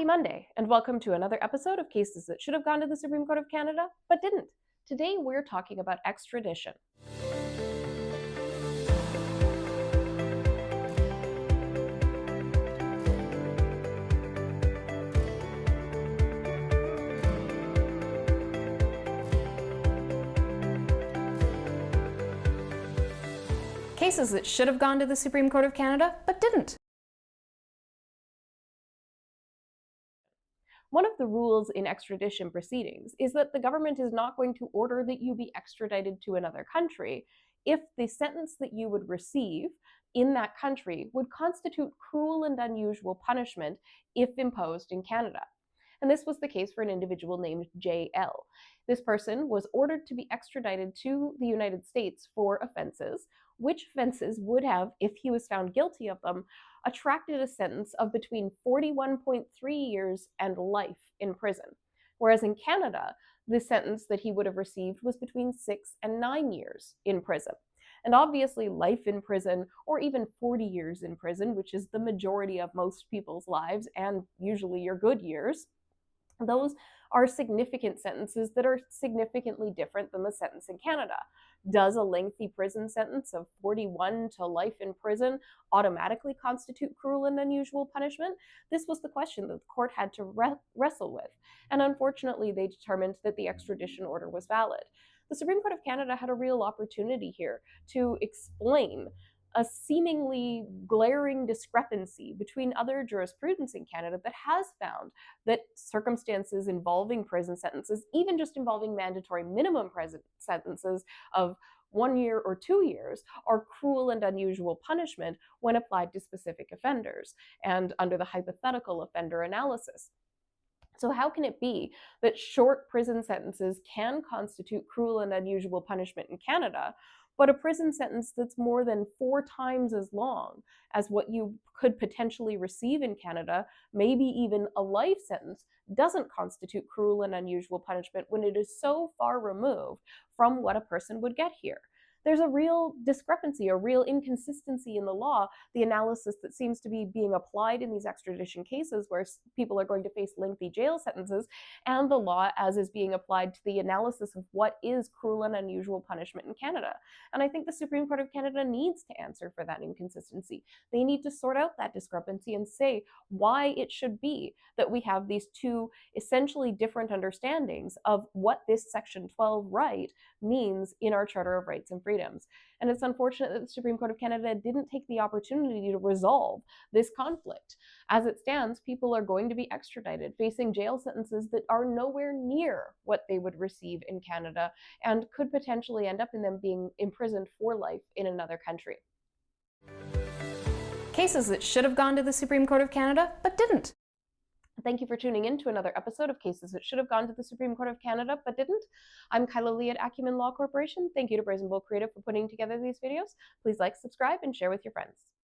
Happy Monday, and welcome to another episode of Cases That Should Have Gone to the Supreme Court of Canada, but didn't. Today we're talking about extradition. Cases that should have gone to the Supreme Court of Canada, but didn't. One of the rules in extradition proceedings is that the government is not going to order that you be extradited to another country if the sentence that you would receive in that country would constitute cruel and unusual punishment if imposed in Canada. And this was the case for an individual named J.L. This person was ordered to be extradited to the United States for offenses, which offenses would have, if he was found guilty of them, attracted a sentence of between 41.3 years and life in prison. Whereas in Canada, the sentence that he would have received was between 6 and 9 years in prison. And obviously life in prison, or even 40 years in prison, which is the majority of most people's lives and usually your good years, those are significant sentences that are significantly different than the sentence in Canada. Does a lengthy prison sentence of 41 to life in prison automatically constitute cruel and unusual punishment? This was the question that the court had to wrestle with. And unfortunately, they determined that the extradition order was valid. The Supreme Court of Canada had a real opportunity here to explain a seemingly glaring discrepancy between other jurisprudence in Canada that has found that circumstances involving prison sentences, even just involving mandatory minimum prison sentences of 1 year or 2 years, are cruel and unusual punishment when applied to specific offenders and under the hypothetical offender analysis. So how can it be that short prison sentences can constitute cruel and unusual punishment in Canada, but a prison sentence that's more than 4 times as long as what you could potentially receive in Canada, maybe even a life sentence, doesn't constitute cruel and unusual punishment when it is so far removed from what a person would get here? There's a real discrepancy, a real inconsistency in the law, the analysis that seems to be being applied in these extradition cases where people are going to face lengthy jail sentences, and the law as is being applied to the analysis of what is cruel and unusual punishment in Canada. And I think the Supreme Court of Canada needs to answer for that inconsistency. They need to sort out that discrepancy and say why it should be that we have these two essentially different understandings of what this Section 12 right means in our Charter of Rights and Freedoms. And it's unfortunate that the Supreme Court of Canada didn't take the opportunity to resolve this conflict. As it stands, people are going to be extradited, facing jail sentences that are nowhere near what they would receive in Canada, and could potentially end up in them being imprisoned for life in another country. Cases that should have gone to the Supreme Court of Canada, but didn't. Thank you for tuning in to another episode of Cases That Should Have Gone to the Supreme Court of Canada, but didn't. I'm Kyla Lee at Acumen Law Corporation. Thank you to Brazen Bull Creative for putting together these videos. Please like, subscribe, and share with your friends.